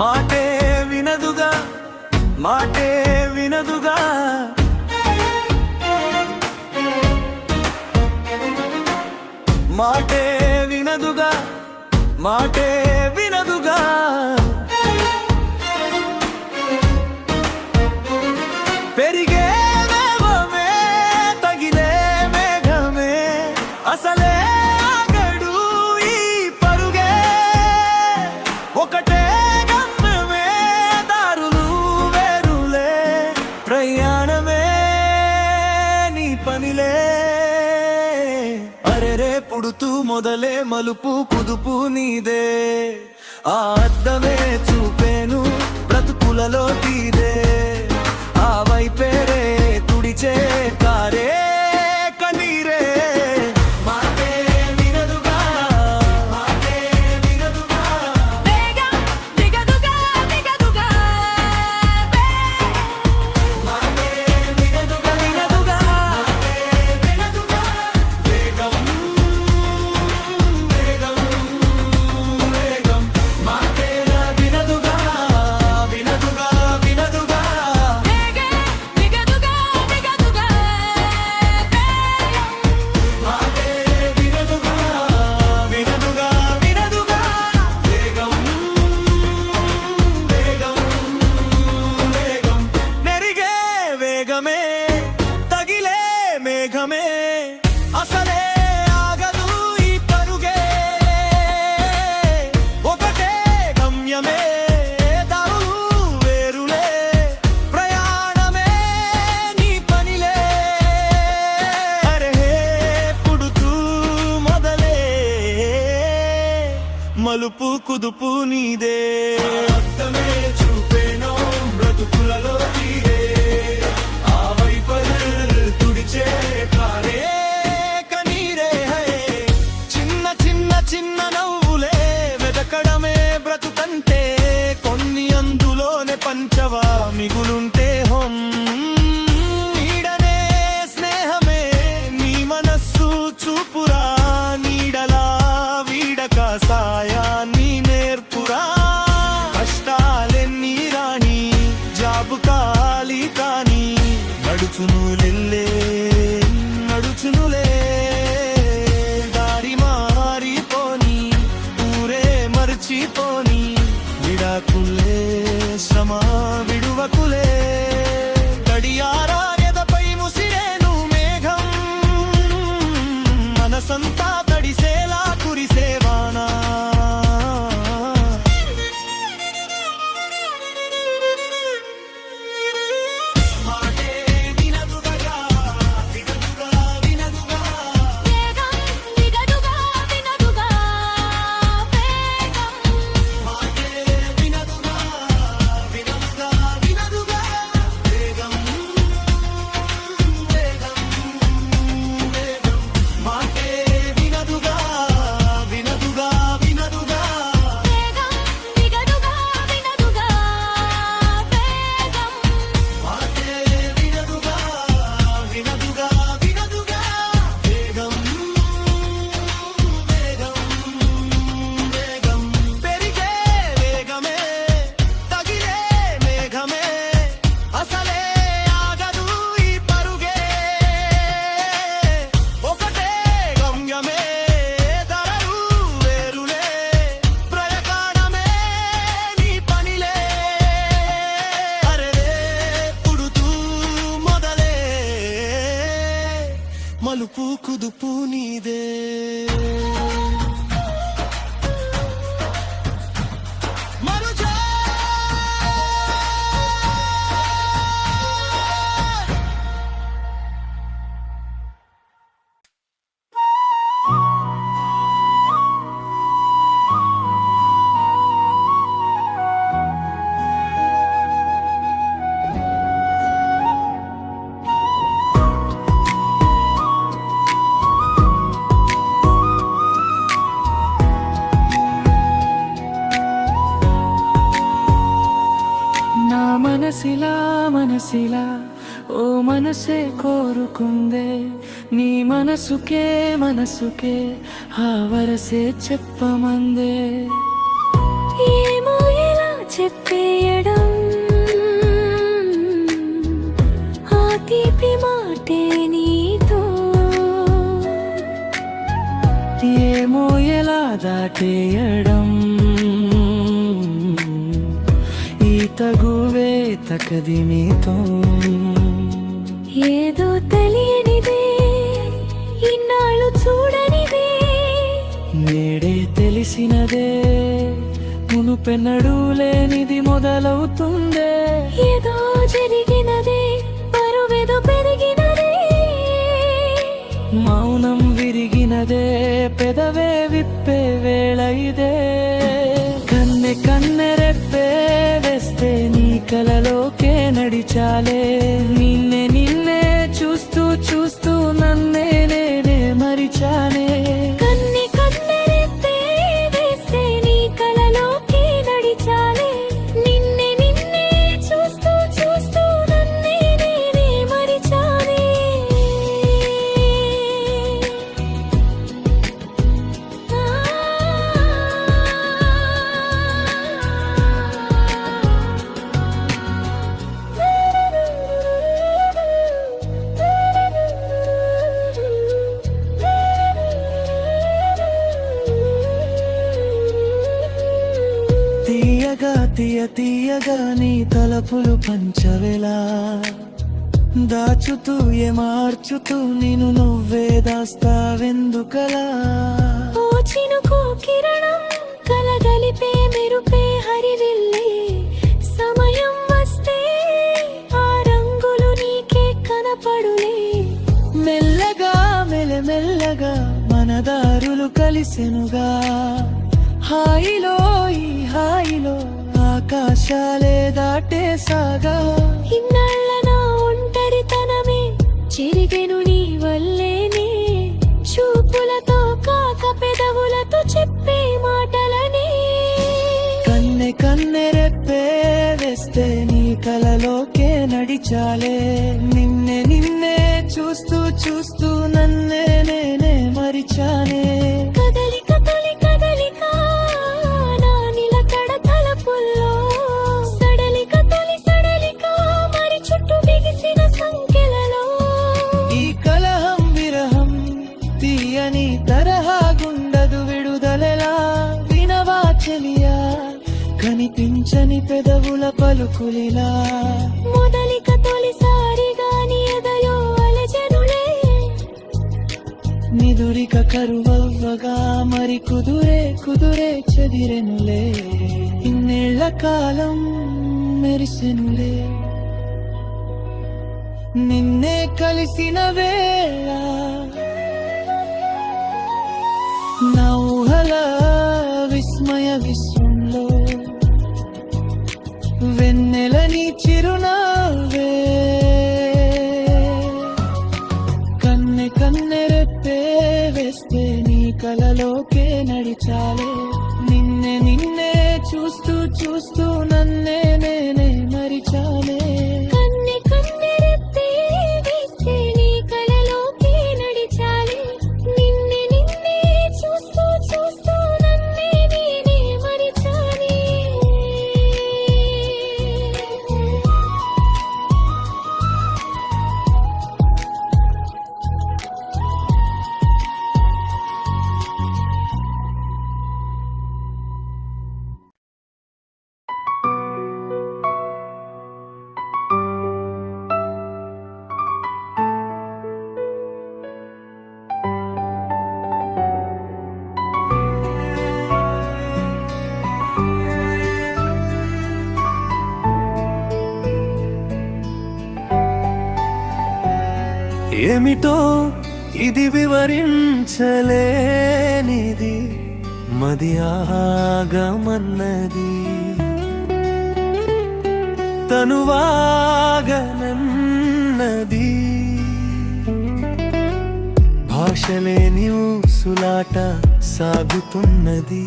మాటే వినదుగా మాటే వినదుగా మాటే వినదుగా మాటే వినదుగా పెరిగే వేగమే తగిలే మేఘమే అసలే ఆగడు ఈ పరుగే ఒకటే గమ్యమే దారులు వేరులే ప్రయాణమే నీ పనిలే అరెరే పుడుతూ మొదలే మలుపు కుదుపు నీదే ఆ అద్దమే చూపేను బ్రతుకులలో తీరే ఆ వైపేరే తుడిచే కారే కన్నీరే మాటే వినదుగా మాటే వినదుగా వేగం దిగదుగా దిగదుగా మాటే వినదుగా వినదుగా వినదుగా వేగం వేగం వేగం మాటే వినదుగా వినదుగా వినదుగా వేగం దిగదుగా దిగదుగా మాటే వినదుగా వినదుగా వినదుగా వేగం వేగం వేగం నెరిగే వేగమే తగిలే మేఘమే అసలే ఆగదు ఈ పరుగే ఒకటే గమ్యమే దారులు వేరులే ప్రయాణమే నీ పనిలే అరే పుడుతూ మొదలే మలుపు కుదుపు నీదే అర్థమే చూపేనో బ్రతుకులలో తీరే ఆ వైపరు తుడిచే కారే కనీరే చిన్న చిన్న చిన్న నవ్వులే వెతకడమే బ్రతుకంటే కొన్ని అందులోనే పంచవా మిగులుంటే హొం నీడనే స్నేహమే నీ మనస్సు చూపురా నీడలా వీడక సాయాన్ని నేర్పురా కష్టాలెన్ని రాని జాబు కాలి కాని నడుచునులే నడుచునులే దారి మారిపోని ఊరే మర్చిపోని విడాకులే శ్రమ విడువకులే గడియారా ఎదపై ముసిరేను మేఘం మనసంతా తడిసేలా కురిసేవానా మాటే వినదుగా వినదుగా వినదుగా వేగం దిగదుగా వినదుగా వేగం మాటే వినదుగా వినదుగా వినదుగా వేగం వేగం వేగం మాటే వినదుగా వినదుగా వినదుగా వేగం దిగదుగా వినదుగా వేగం మాటే వినదుగా వినదుగా వినదుగా వేగం వేగం వేగం పెరిగే వేగమే తగిలే మేఘమే అసలే ఆగదు ఈ పరుగే ఒకటే గమ్యమే దరలు వేరులే ప్రయాణమే నీ పనిలే అరే పుడుతూ మొదలే మలుపు కుదుపు నీదే మరుజా మనసే కోరుకుందే, నీ మనసుకే ఆ వరసే చెప్పమందే. ఏమో ఎలా చెప్పేయడం, ఆ తీపి మాటే నీతో. ఏమో ఎలా దాటేయడం, ఈ తగువే తకది మీతో. ఏదో తెలియనిదే, ఇన్నాళ్ళు చూడనిదే, నేడే తెలిసినదే, మునుపెన్నడూ లేనిది మొదలవుతుందే. ఏదో జరిగినదే, బరువేదో పెరిగినదే, మౌనం విరిగినదే, పెదవే విప్పే వేళ ఇదే. కన్నె రెప్పే వేస్తే నీ కలలోకే నడిచాలే. నిన్నే చూస్తూ నన్నే నేనే మరిచానే. కన్నె రెప్పే వేస్తే నీ కలలోకి నడిచాలే. నిన్నే చూస్తూ నన్నే నేనే మరిచానే. తీయగా నీ తలపులు పంచవేలా, దాచుతూ మార్చుతూ నిన్ను నువ్వే దాస్తావెందుకలా. ఓ చినుకు కిరణం కలగలిపే మెరుపే హరివిల్లే, సమయం వస్తే ఆ రంగులు నీకే కనపడులే. మెల్లగా మన దారులు కలిసెనుగా. హాయిలో ఆకాశాలే దాటేసాగా. ఇన్నాళ్ళ నా ఒంటరితనమే చెరిగెను నీ వల్లేనే, చూపులతో కాక పెదవులతో చెప్పే మాటలనే. కన్నె రెప్పే వేస్తే నీ కలలోకే నడిచాలే. నిన్నే చూస్తూ నన్నే నేనే మరిచానే. కదలిక తొలి కదలిక నా నిలకడ తలపుల్లో, సడలిక తొలి సడలిక మరి చుట్టూ బిగిసిన సంకెలలో. ఈ కలహం విరహం తీయని తరహాగుండదు విడుదలలా. వినవా చెలియా కనిపించని పెదవుల పలుకులిలా. మొదలిక తొలిసారిగా నీ ఎదలో అలజనులే, నిదురిక కరువవ్వగా మరి కుదురే చెదిరెనులే. ఇన్నేళ్ల కాలం మెరిసెనులే, నిన్నే కలిసిన వేళ. నా ఊహల విస్మయ విశ్వంలో వెన్నెలని చిరునవ్వే. కన్నె రెప్పే వేస్తే నీ కలలోకే నడిచాలే. నిన్నే చూస్తూ నన్నే నేనే మరిచాలే. కన్నె రెప్పే వేస్తే నీ కలలోకి నడిచాలే. నిన్నే చూస్తూ నన్నే నేనే మరిచానే. ఏమిటో ఇది వివరించలేనిది, మది ఆగమన్నది తనువాగనన్నది. భాషలేని ఊసులాట సాగుతున్నది,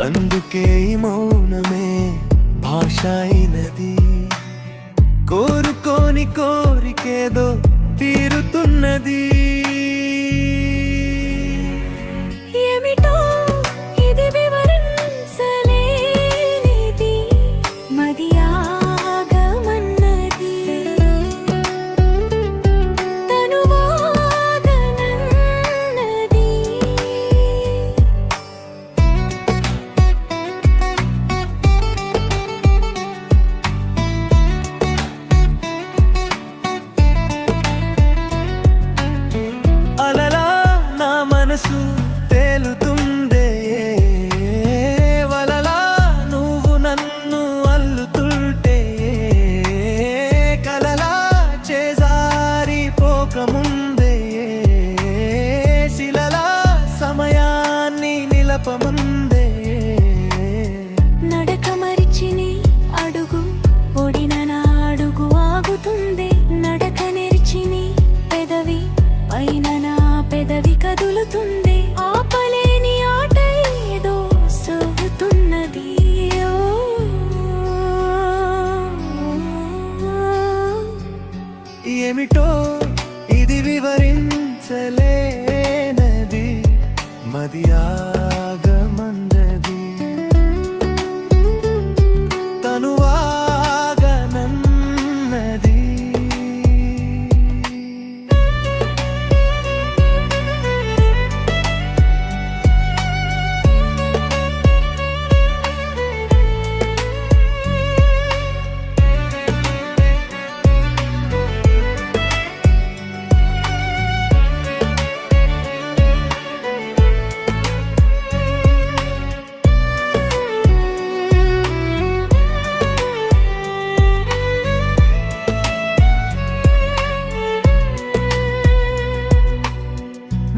అందుకే ఈ మౌనమే భాష అయినది. కోరుకోని కోరికేదో తీరుతున్నది. ఏమిటో ఇది వివరించలేనిది, మది ఆగమన్నది, తనువాగనన్నది. అలలా నా మనసు తేలుతుందే, వలలా నువ్వు నన్ను అల్లుతుంటే, కలలా చేజారిపోకముందే, శిలలా సమయాన్ని నిలపముందే. నడక మరిచిని అడుగు ఒడిన నా అడుగు ఆగుతుంది, నడక నెరిచిని పెదవి పైన నా పెదవి కదులుతుంది, ఆపలేని ఆట ఏదో సాగుతున్నది. ఏమిటో ఇది వివరించలేనది, మది ఆగమన్నది, తనువాగనన్నది.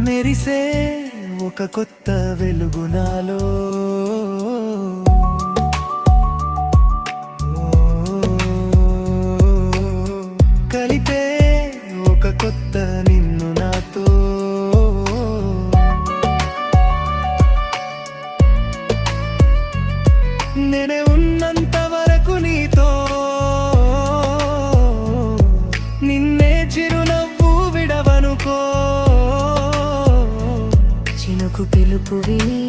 మెరిసే ఒక కొత్త వెలుగు నాలో, కలిపే ఒక కొత్త నిన్ను నాతో, నేనే ఉన్నంత వరకు నీతో, నిన్నే చిరునవ్వు విడవనుకో. చినుకు పిలుపు విని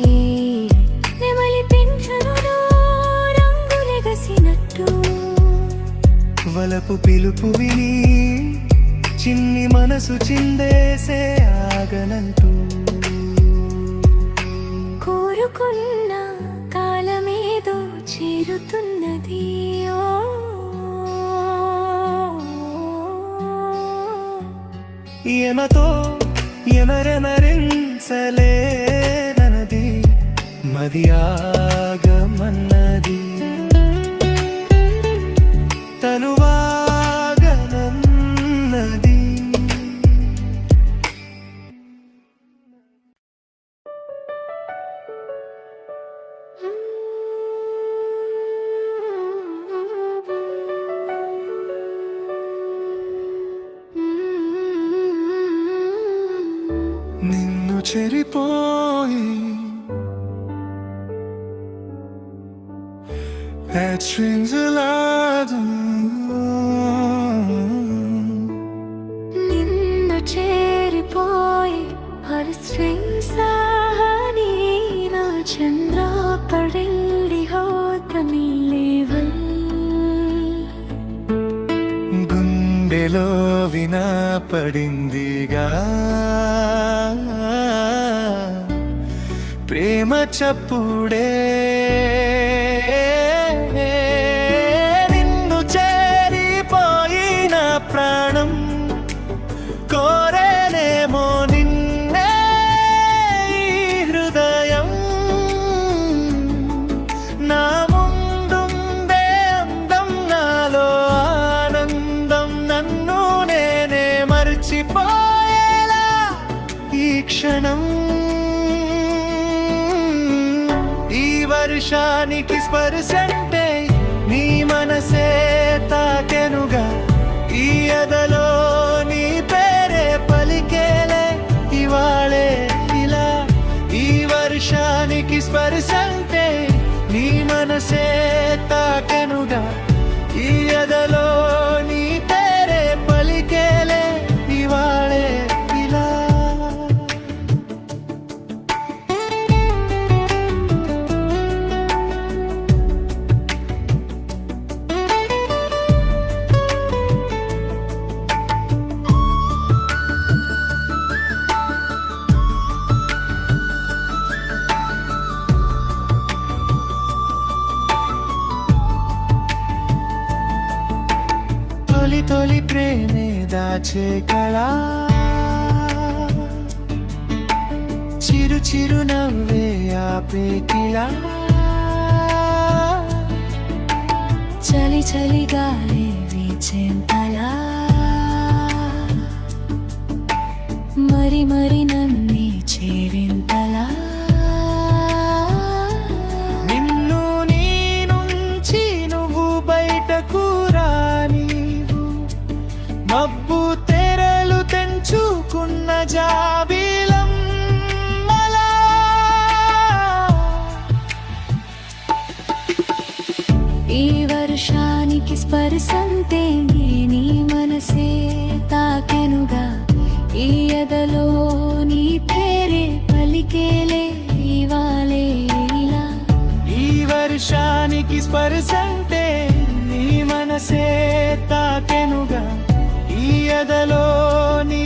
నెమలి పింఛనులో రంగులెగసినట్టు, వలపు పిలుపు విని చిన్ని మనసు చిందేసే ఆగనంటూ, కోరుకున్న కాలమేదో చేరుతున్నది. ఎమతో ఎమరెమరించలేనది, మది ఆగమన్నది, తనువాగనన్నది. నిన్ను చెరిపోయి హెచ్చరించలాదు, నిన్ను చేరిపోయి ಹರಿಸ್ರಿಂಗ್ಸಾನಿ ನಾ ಚಂದ್ರ ಪಡೆಲ್ಲಿ ಹೋದ ನಿಲ್ಲೇವಲ್ గుండెలో వినపడిందిగా ప్రేమ చప్పుడే, నిన్ను చేరిపోయిన ప్రాణం కోరేనేమో నిన్నే ఈ హృదయం, నా ముందుందే అందం నాలో ఆనందం, నన్ను నేనే మర్చిపోయేలా ఈ క్షణం. ఈ వర్షానికి స్పర్శంటే నీ మనసే తాకెనుగా, ఈ ఎదలో నీ పేరే పలికేలే ఇవాళే ఇలా. ఈ వర్షానికి స్పర్శంటే నీ మనసే తాకెనుగా, ఈ ఎదలో నీ దాచే కళ చిరు చిరు నవ్వే ఆపే కిలా చలి చలి గాలి వీచెంతలా మరి మరి నన్ను చేరింతలా నిన్ను నీ నుంచి నువ్వు బయటకు రానీవు మబ్బు తెరలు తెంచుకున్న జాబిలం ఈ వర్షానికి స్పర్శంతే నీ మనసే తాకెనుగా ఈ ఎదలో నీ పేరే పలికేలే ఇవాలే ఇలా ఈ వర్షానికి స్పర్శంటే నీ మనసే తాకెనుగా ఈ ఎదలో నీ